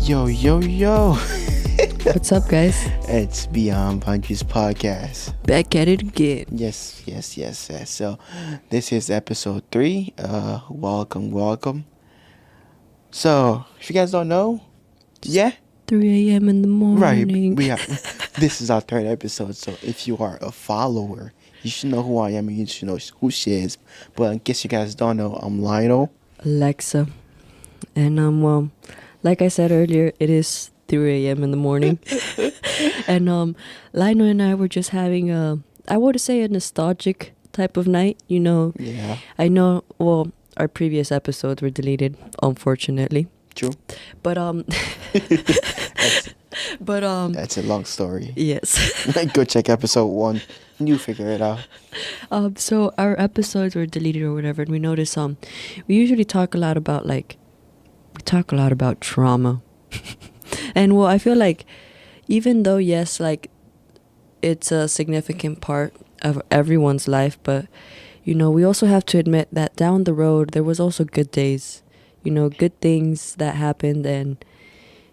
Yo, yo, yo. What's up, guys? It's Beyond Boundaries Podcast. Back at it again. Yes. So, this is episode 3. Welcome. So, if you guys don't know, 3 a.m. in the right, morning. this is our 3rd episode. So, if you are a follower, you should know who I am and you should know who she is. But in case you guys don't know, I'm Lionel. Alexa. And, like I said earlier, it is 3 a.m. in the morning. And, Lionel and I were just having I would say a nostalgic type of night, you know. Yeah. I know, well, our previous episodes were deleted, unfortunately. True. But, That's a long story. yes. Go check episode 1. You figure it out. So our episodes were deleted or whatever, and we noticed we usually talk a lot about trauma. And well, I feel like even though yes, like it's a significant part of everyone's life, but you know, we also have to admit that down the road there was also good days, you know, good things that happened, and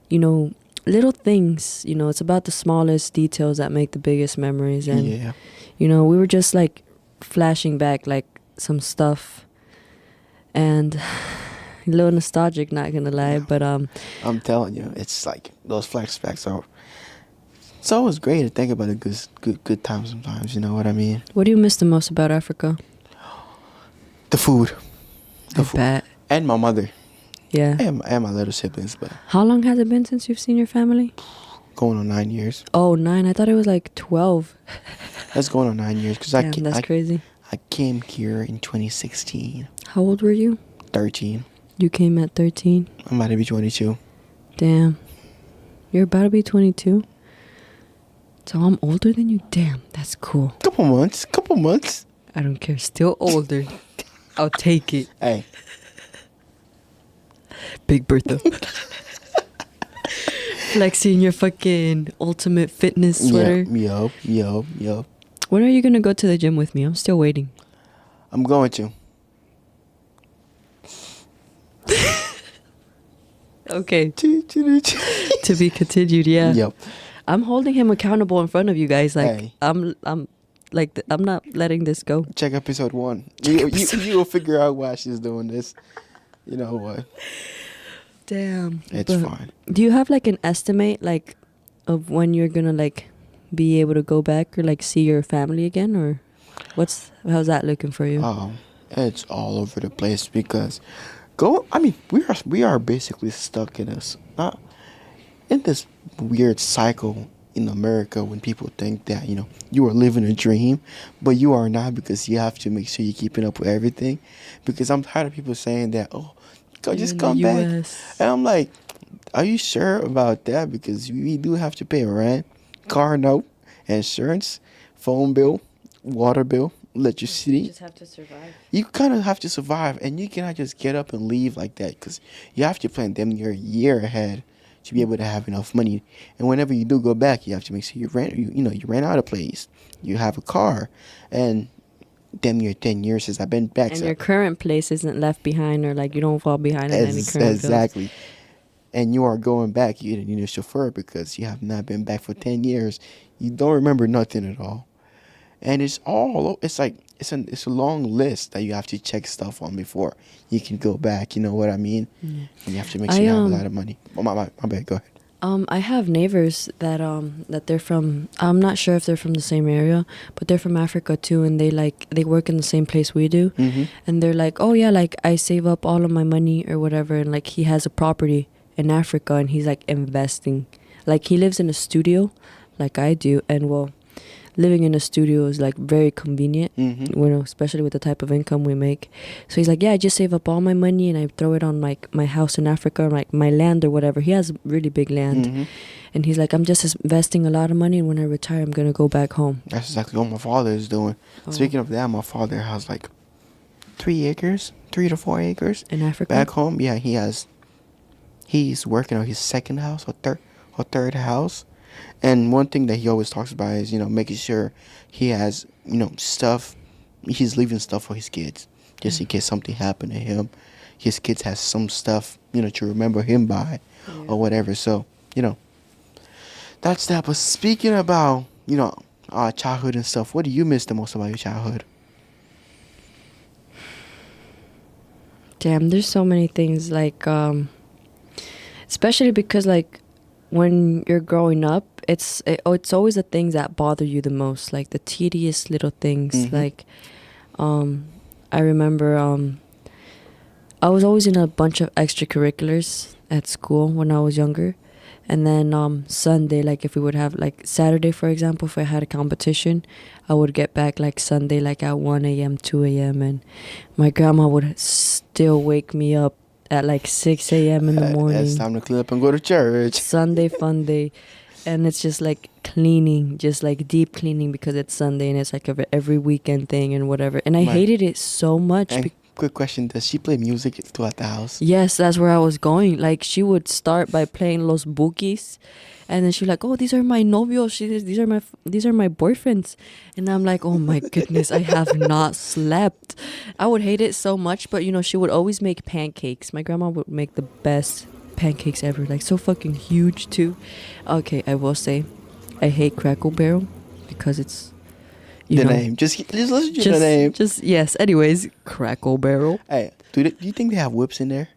you know, little things, you know, it's about the smallest details that make the biggest memories. And Yeah. you know, we were just like flashing back like some stuff, and a little nostalgic, not gonna lie. But I'm telling you, it's like those flashbacks are. It's always great to think about a good time sometimes. You know what I mean? what do you miss the most about Africa? The food, I bet. and my mother, Yeah. and my little siblings. But How long has it been since you've seen your family? going on 9 years. Oh, 9. I thought it was like 12. That's going on 9 years because Damn, that's crazy. I came here in 2016. How old were you? 13. You came at 13. I'm about to be 22. Damn. You're about to be 22. So I'm older than you? Damn, that's cool. Couple months. I don't care. Still older. I'll take it. Hey, Big Bertha. Flexing your fucking ultimate fitness sweater. Yup. When are you gonna go to the gym with me? I'm still waiting. I'm going to. Okay. To be continued, yeah. Yep. I'm holding him accountable in front of you guys. Like Hey. I'm not letting this go. Check episode 1. You will figure out why she's doing this. You know what? Damn. It's fine. Do you have like an estimate like of when you're gonna like be able to go back or like see your family again, or how's that looking for you? It's all over the place because we are basically stuck in this weird cycle in America when people think that, you know, you are living a dream, but you are not, because you have to make sure you're keeping up with everything. Because I'm tired of people saying that, oh, just come back. And I'm like, are you sure about that? Because we do have to pay rent, car note, insurance, phone bill, water bill, electricity. You just have to survive. You kind of have to survive, and you cannot just get up and leave like that, because you have to plan them your year ahead to be able to have enough money. And whenever you do go back, you have to make sure you rent out a place, you have a car, and damn near 10 years since I've been back. And so your current place isn't left behind, or like you don't fall behind in any current exactly. And you are going back, you need a chauffeur because you have not been back for 10 years. You don't remember nothing at all. And it's a long list that you have to check stuff on before you can go back. You know what I mean? And you have to make sure you have a lot of money. Oh, my bad. Go ahead. I have neighbors that they're from. I'm not sure if they're from the same area, but they're from Africa too, and they work in the same place we do. Mm-hmm. And they're like, oh yeah, like I save up all of my money or whatever, and like he has a property in Africa, and he's like investing. Like he lives in a studio, like I do, and well, living in a studio is like very convenient, Mm-hmm. you know, especially with the type of income we make. So he's like, yeah, I just save up all my money and I throw it on like my house in Africa, like my land or whatever. He has really big land. Mm-hmm. And he's like, I'm just investing a lot of money, and when I retire, I'm gonna go back home. That's exactly what my father is doing. Oh. Speaking of that, my father has like 3 to 4 acres In Africa? back home. Yeah, he's working on his second house or third house. And one thing that he always talks about is, you know, making sure he has, you know, stuff. He's leaving stuff for his kids, just in case something happened to him. his kids has some stuff, to remember him by, Yeah. or whatever. So, that's that. But speaking about, childhood and stuff, what do you miss the most about your childhood? Damn, there's so many things like especially because like when you're growing up, it's always the things that bother you the most, like the tedious little things. Mhm. Like I remember I was always in a bunch of extracurriculars at school when I was younger. And then Sunday, like if we would have like Saturday, for example, if I had a competition, I would get back like Sunday, like at 1 a.m., 2 a.m. And my grandma would still wake me up at like 6 a.m. in the It's morning. time to clean up and go to church. Sunday fun day. And it's just like cleaning, just like deep cleaning because it's Sunday and it's like every weekend thing and whatever. And I Right. hated it so much. And quick question: does she play music throughout the house? Yes, that's where I was going. Like she would start by playing Los Bookies, and then she's like, "Oh, these are my novios. These are my boyfriends," and I'm like, "Oh my goodness, I have not slept." I would hate it so much, but she would always make pancakes. My grandma would make the best pancakes ever, like so fucking huge too. Okay, I will say, I hate Crackle Barrel because it's The name, just listen to the name. Just yes. Anyways, Crackle Barrel. Hey, do you think they have whips in there?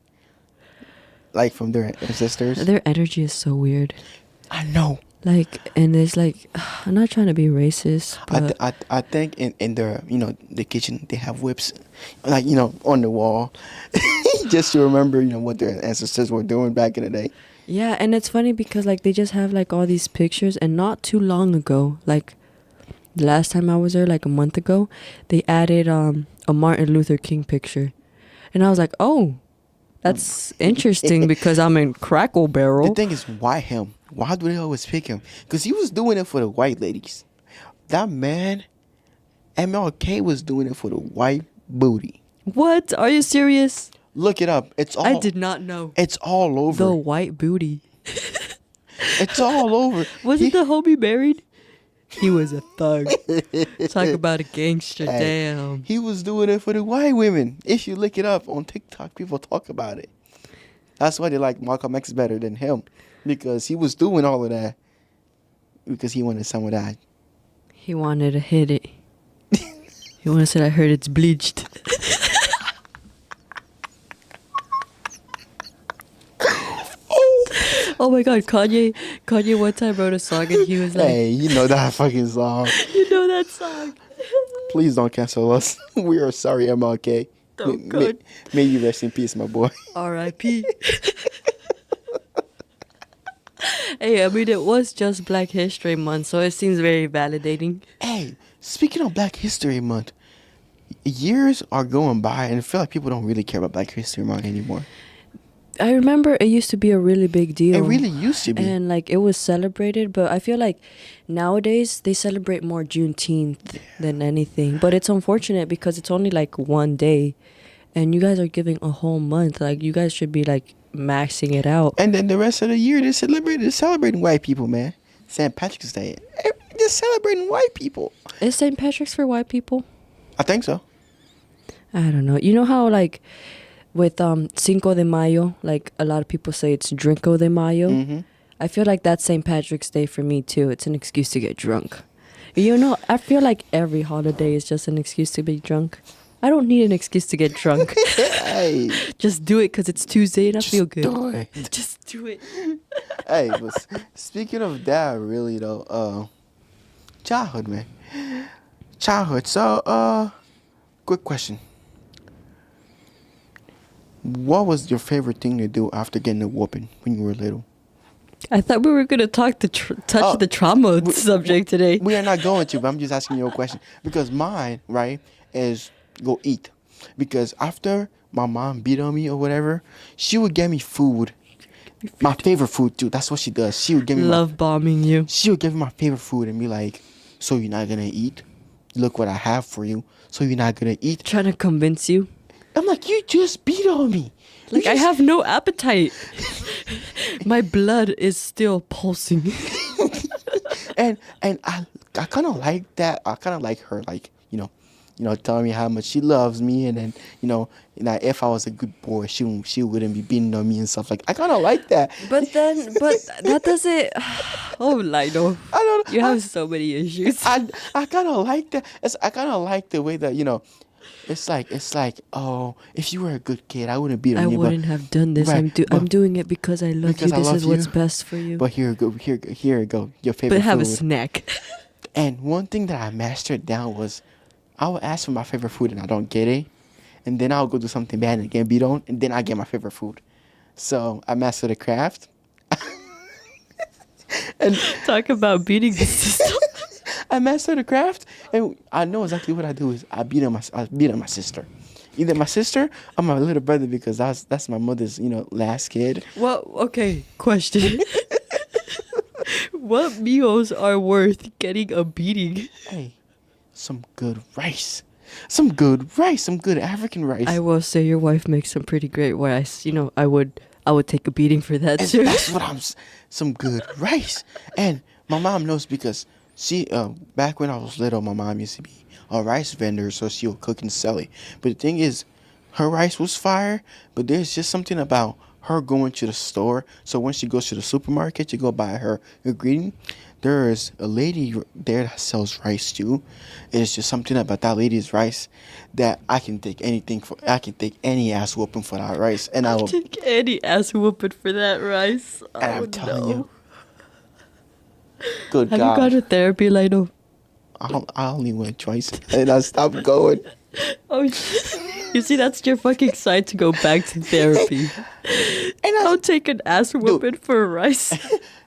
Like from their ancestors? Their energy is so weird. I know. Like, and it's like, I'm not trying to be racist, but I think in their the kitchen they have whips, like on the wall, just to remember what their ancestors were doing back in the day. yeah, and it's funny because like they just have like all these pictures, and not too long ago, like the last time I was there, like a month ago, they added a Martin Luther King picture, and I was like, oh, that's interesting because I'm in Crackle Barrel. The thing is, why him? Why do they always pick him? Because he was doing it for the white ladies. That man, MLK, was doing it for the white booty. What? Are you serious? Look it up. It's all. I did not know. It's all over. The white booty. It's all over. Wasn't the homie married? He was a thug. Talk about a gangster. Hey, Damn. He was doing it for the white women. If you look it up on TikTok, people talk about it. That's why they like Malcolm X better than him. Because he was doing all of that. Because he wanted some of that. He wanted to hit it. He wanted to say, I heard it's bleached. Oh my god, Kanye one time wrote a song and he was like, Hey, you know that fucking song. you know that song? Please don't cancel us. We are sorry, MLK. Oh, May- God. May you rest in peace, my boy. R.I.P. Hey, I mean, it was just Black History Month, so it seems very validating. Hey, speaking of Black History Month, years are going by and I feel like people don't really care about Black History Month anymore. I remember it used to be a really big deal. It really used to be. And like it was celebrated, but I feel like nowadays they celebrate more Juneteenth than anything. But it's unfortunate because it's only like one day, and you guys are giving a whole month. Like you guys should be like maxing it out. And then the rest of the year, they're celebrating white people, man. St. Patrick's Day. They're celebrating white people. Is St. Patrick's for white people? I think so. I don't know. You know how like with Cinco de Mayo, like a lot of people say it's Drinko de Mayo. Mm-hmm. I feel like that's St. Patrick's Day for me too. It's an excuse to get drunk. You know, I feel like every holiday is just an excuse to be drunk. I don't need an excuse to get drunk. Hey. Just do it because it's Tuesday and I feel good. Do it. Just do it. Hey, but speaking of that, really though, childhood, man. Childhood. So, quick question. What was your favorite thing to do after getting a whooping when you were little? I thought we were gonna touch Oh, the trauma subject today. We are not going to, but I'm just asking you a question. Because mine, right, is go eat. Because after my mom beat on me or whatever, she would get me food. My favorite food too. That's what she does. She would give me Love bombing you. she would give me my favorite food and be like, "So you're not gonna eat? Look what I have for you. So you're not gonna eat?" Trying to convince you. I'm like, "You just beat on me. You Like I just-" have no appetite. My blood is still pulsing. and I kind of like that. I kind of like her, like telling me how much she loves me, and then if I was a good boy, she wouldn't be beating on me and stuff like. I kind of like that. But that doesn't. Oh, Lionel, I don't. you have so many issues. I kind of like that. I kind of like the way that it's like, oh, if you were a good kid, I wouldn't beat on I you. wouldn't have done this. Right, I'm doing it because I love because you. I This love is what's you. best for you. But here you go. Here you go. Your favorite But have a food. snack. And one thing that I mastered down was I would ask for my favorite food and I don't get it. And then I'll go do something bad and get beat on. And then I get my favorite food. So I mastered the craft. And Talk about beating the system. I mastered the craft. And I know exactly what I do is I beat on my sister. Either my sister or my little brother, because that's my mother's, last kid. Well, okay, question. What meals are worth getting a beating? Hey, some good rice. Some good African rice. I will say your wife makes some pretty great rice. I would take a beating for that And too. that's what some good rice. And my mom knows because she, back when I was little, my mom used to be a rice vendor, so she would cook and sell it. But the thing is, her rice was fire, but there's just something about her going to the store. So when she goes to the supermarket to go buy her ingredient, there is a lady there that sells rice too. It's just something about that lady's rice that I can take anything for. I can take any ass whooping for that rice, and I will. Take any ass whooping for that rice. And Oh, I'm telling no. you, good Have God. you gone to therapy, Lionel? I only went twice and I stopped going. Oh, you see, that's your fucking sign to go back to therapy. And I'll take an ass whooping for rice.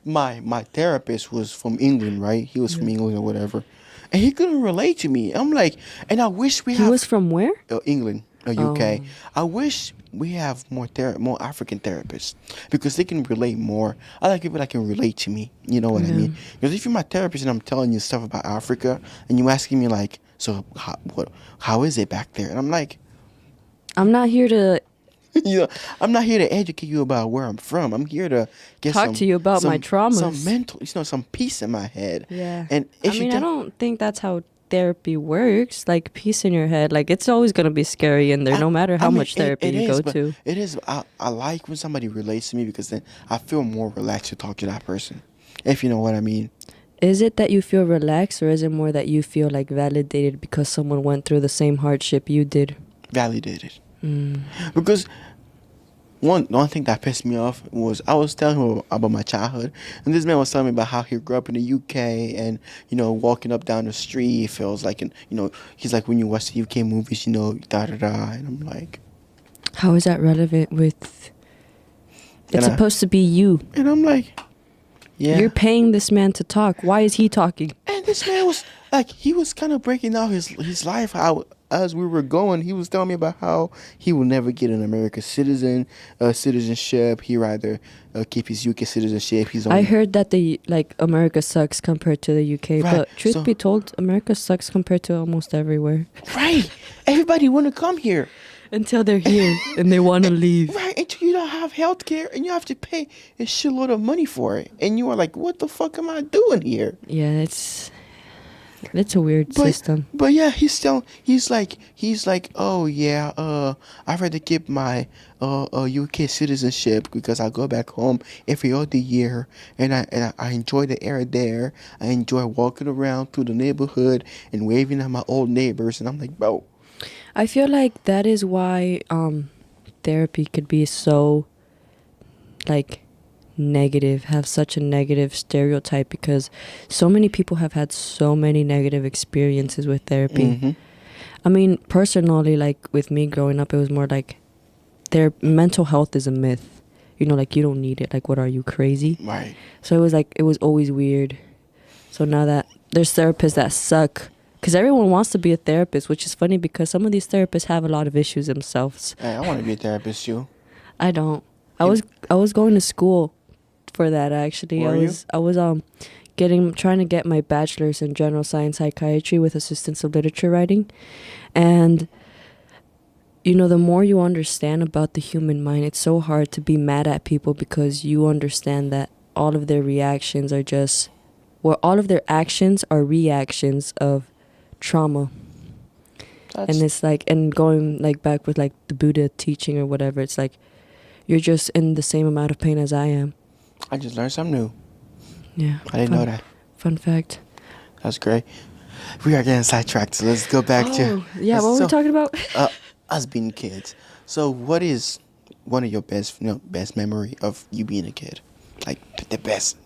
my therapist was from England, right? He was from England or whatever, and he couldn't relate to me. I'm like, and I wish we He have was from where? England or UK. I wish we have more African therapists because they can relate more. I like people that can relate to me. You know what I mean? Because if you're my therapist and I'm telling you stuff about Africa and you asking me like, so how is it back there? And I'm like, I'm not here to I'm not here to educate you about where I'm from. I'm here to get talk to you about my traumas. some mental, some peace in my head. Yeah. And I mean, I don't think that's how therapy works. Like, peace in your head. Like, it's always going to be scary in there, no matter how much therapy you go to. It is. I like when somebody relates to me because then I feel more relaxed to talk to that person, if you know what I mean. Is it that you feel relaxed, or is it more that you feel like validated because someone went through the same hardship you did? Validated. Because one thing that pissed me off was I was telling him about my childhood, and this man was telling me about how he grew up in the UK, and walking up down the street it feels like, he's like, when you watch the UK movies, da da da, and I'm like, How is that relevant with... And It's supposed to be you. and I'm like, yeah. You're paying this man to talk. Why is he talking? And this man was like, he was kind of breaking out his life. How as we were going, he was telling me about how he will never get an American citizenship. He rather keep his UK citizenship. I heard that America sucks compared to the UK, Right, but truth so- be told, America sucks compared to almost everywhere. Right. Everybody want to come here. Until they're here and they want to leave. Right, until you don't have health care and you have to pay a shitload of money for it. And you are like, what the fuck am I doing here? Yeah, it's a weird system. But yeah, he's like, oh yeah, I'd rather keep my UK citizenship because I go back home every other year and I enjoy the air there. I enjoy walking around through the neighborhood and waving at my old neighbors. And I'm like, bro. I feel like that is why therapy could be so negative, have such a negative stereotype, because so many people have had so many negative experiences with therapy. I mean, personally, with me growing up, it was more like their mental health is a myth. You don't need it. What are you, crazy? Right. So it was always weird. So now that there's therapists that suck, because everyone wants to be a therapist, which is funny because some of these therapists have a lot of issues themselves. Hey, I want to be a therapist too. I don't. I was going to school for that, actually. Were you? I was trying to get my bachelor's in general science psychiatry with assistance of literature writing. And the more you understand about the human mind, it's so hard to be mad at people because you understand that all of their reactions are all of their actions are reactions of trauma. And it's like, and going like back with like the Buddha teaching or whatever, it's like you're just in the same amount of pain as I am. I just learned something new. Yeah. I didn't know that. Fun fact. That's great. We are getting sidetracked, so let's go back to yeah. What were we talking about? us being kids. So, what is one of your best memory of you being a kid? Like the best.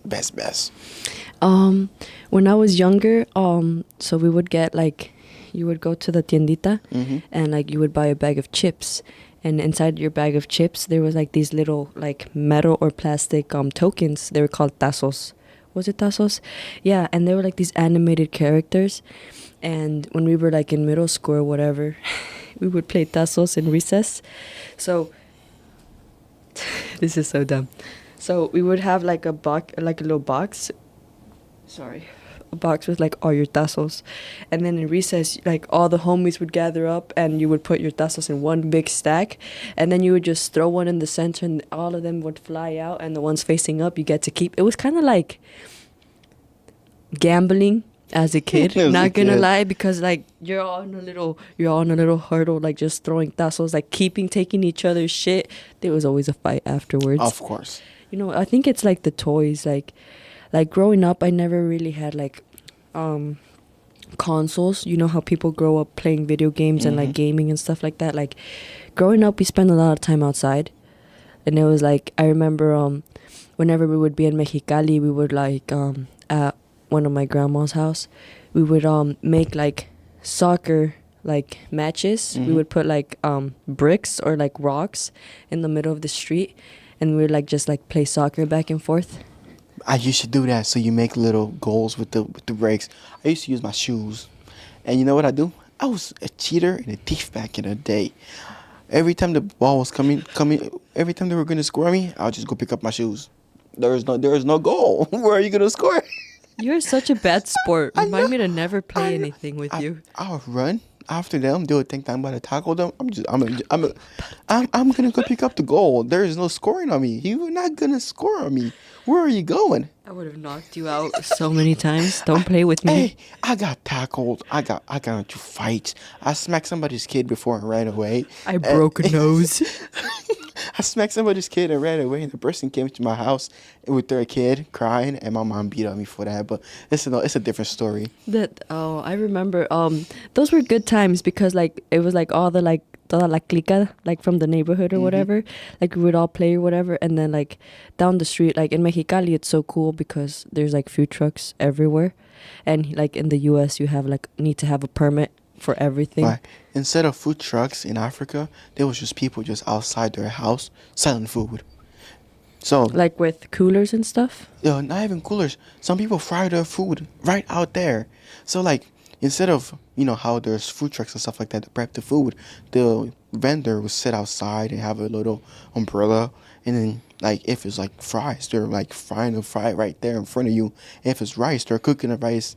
When I was younger, so we would get like, you would go to the tiendita, and like you would buy a bag of chips, and inside your bag of chips there was like these little like metal or plastic tokens. They were called tazos. Was it tazos? Yeah, and they were like these animated characters. And when we were like in middle school or whatever, we would play tazos in recess. So this is so dumb. So we would have like a box, like a little box. Sorry. A box with like all your tazos. And then in recess, like all the homies would gather up and you would put your tazos in one big stack. And then you would just throw one in the center and all of them would fly out. And the ones facing up, you get to keep. It was kind of like gambling as a kid. Not gonna lie, because like you're all on a little hurdle, like just throwing tazos, like taking each other's shit. There was always a fight afterwards. Of course. You know, I think it's like the toys, like growing up I never really had like consoles. You know how people grow up playing video games and like gaming and stuff like that. Like growing up we spent a lot of time outside, and it was like, I remember whenever we would be in Mexicali, we would like at one of my grandma's house, we would make like soccer like matches. We would put like bricks or like rocks in the middle of the street, and we would like just like play soccer back and forth. I used to do that. So you make little goals with the breaks. I used to use my shoes, and you know what I do? I was a cheater and a thief back in the day. Every time the ball was coming, every time they were gonna score me, I'll just go pick up my shoes. There is no goal. Where are you gonna score? You're such a bad sport. Remind me to never play anything with you. I'll run after them. They would think I'm about to tackle them. I'm gonna go pick up the goal. There is no scoring on me. You're not gonna score on me. Where are you going? I would have knocked you out so many times. Don't play with me. Hey, I got tackled. I got into fights. I smacked somebody's kid before and ran away. I broke a nose. I smacked somebody's kid and ran away, and the person came to my house with their kid crying, and my mom beat on me for that. But it's a different story. I remember. Those were good times because like it was like all the like toda la clica, like from the neighborhood or whatever. Like we would all play or whatever, and then like down the street, like in Mexicali, it's so cool because there's like food trucks everywhere, and like in the U.S. you have like need to have a permit for everything. Right. Instead of food trucks in Africa, there was just people just outside their house selling food. So like with coolers and stuff. not even coolers. Some people fry their food right out there. So like instead of how there's food trucks and stuff like that to prep the food, the vendor would sit outside and have a little umbrella, and then like if it's like fries, they're like frying the fry right there in front of you. If it's rice, they're cooking the rice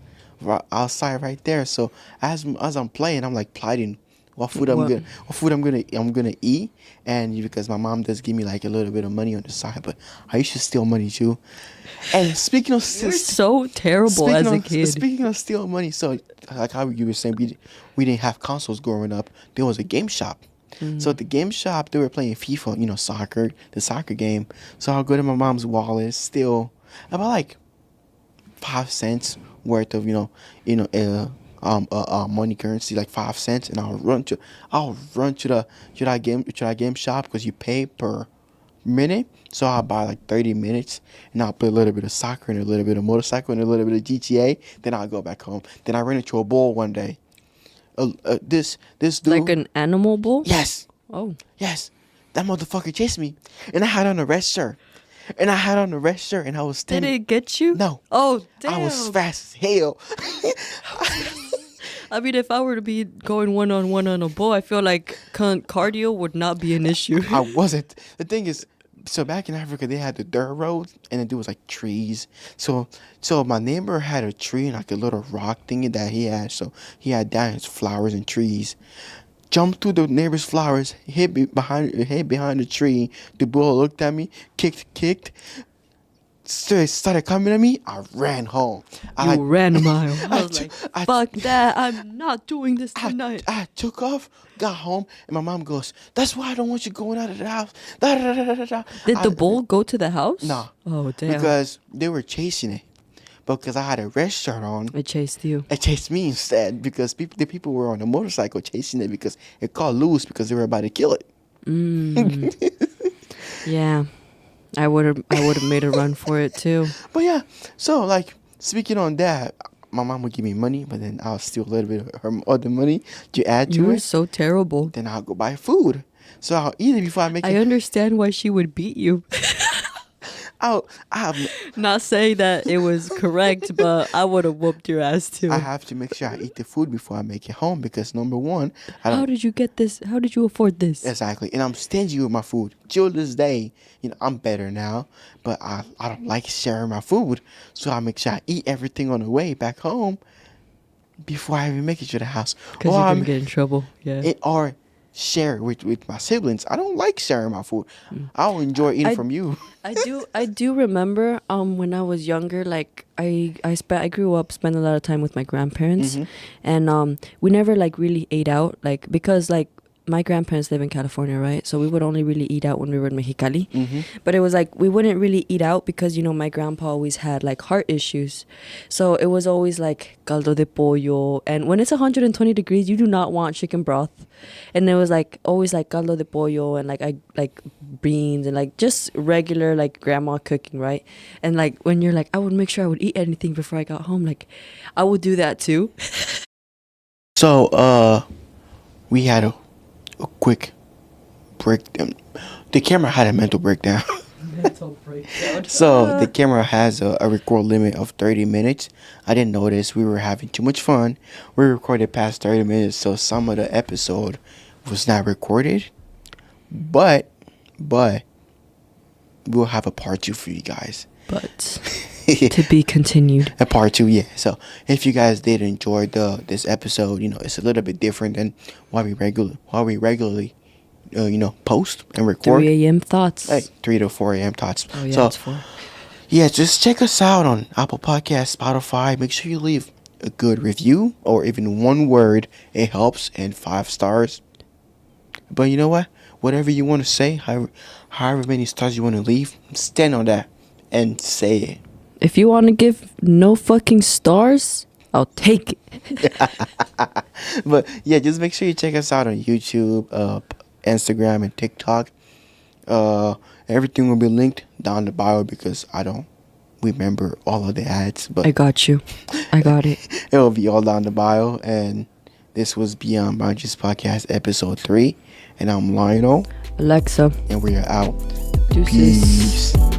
outside right there. So as I'm playing, I'm like plotting what food I'm gonna eat, and because my mom does give me like a little bit of money on the side, but I used to steal money too. And speaking of You're so terrible as a kid. Speaking of stealing money, so like how you were saying, we didn't have consoles growing up. There was a game shop. So at the game shop, they were playing FIFA, soccer, the soccer game. So I'll go to my mom's wallet, steal about like 5 cents worth of money currency, like 5 cents, and I'll run to that game shop because you pay per minute. So I'll buy like 30 minutes, and I'll play a little bit of soccer and a little bit of motorcycle and a little bit of GTA. Then I'll go back home. Then I ran into a bull one day. This dude, Like an animal bull? yes, Oh. yes, that motherfucker chased me, and I had on a red shirt. And I was Did standing. it get you? No. Oh, damn. I was fast as hell. I mean, if I were to be going one-on-one on a bull, I feel like cardio would not be an issue. I wasn't. The thing is, so back in Africa, they had the dirt roads, and then there was like trees. So my neighbor had a tree and like a little rock thingy that he had. So he had down his flowers and trees. Jumped through the neighbor's flowers, hid behind the tree. The bull looked at me, kicked. started coming at me, I ran home. I You ran a mile. I I was took- like, I- fuck that. I'm not doing this tonight. I took off, got home, and my mom goes, "That's why I don't want you going out of the house." Da, da, da, da, da, da. Did the I- bull go to the house? Nah. Oh, damn. Because they were chasing it. But because I had a red shirt on, It chased you. it chased me instead. Because the people were on a motorcycle chasing it because it got loose because they were about to kill it. Yeah. I would have made a run for it too. But yeah, so like speaking on that, my mom would give me money, but then I'll steal a little bit of her other money to add to You were it. so terrible. Then I'll go buy food. So I'll eat it before I make I it. understand why she would beat you. I Not saying that it was correct, but I would have whooped your ass too. have to make sure I eat the food before I make it home because number one, I How don't did you get this? How did you afford this? exactly, and I'm stingy with my food. Till this day, I'm better now, but I don't like sharing my food, so I make sure I eat everything on the way back home before I even make it to the house. Because Or you're I'm- gonna get in trouble. Yeah. or share it with my siblings. I don't like sharing my food. I'll enjoy eating I- from you. I do remember when I was younger, like I grew up spending a lot of time with my grandparents, and we never like really ate out, like because like my grandparents live in California, right? So we would only really eat out when we were in Mexicali. But it was like we wouldn't really eat out because my grandpa always had like heart issues, so it was always like caldo de pollo, and when it's 120 degrees, you do not want chicken broth, and it was like always like caldo de pollo and like beans and like just regular like grandma cooking, right? And like when you're like, I would make sure I would eat anything before I got home, like I would do that too. So we had a quick breakdown. The camera had a mental breakdown. Mental breakdown. So the camera has a record limit of 30 minutes. I didn't notice we were having too much fun. We recorded past 30 minutes, so some of the episode was not recorded. But we'll have a part 2 for you guys. But to be continued. A part 2, yeah. So if you guys did enjoy this episode, it's a little bit different than what we regularly post and record. 3 a.m. thoughts. Like 3 to 4 a.m. thoughts. Oh yeah, So it's 4. yeah, just check us out on Apple Podcasts, Spotify. Make sure you leave a good review or even one word. It helps, and 5 stars. But you know what? Whatever you want to say, however many stars you want to leave, stand on that and say it. If you want to give no fucking stars, I'll take it. But yeah, just make sure you check us out on YouTube, Instagram, and TikTok. Everything will be linked down the bio because I don't remember all of the ads, but I got you. I got it. it will be all down the bio. And this was Beyond Boundaries Podcast episode 3, and I'm Lionel, Alexa, and we are out. deuces. Peace.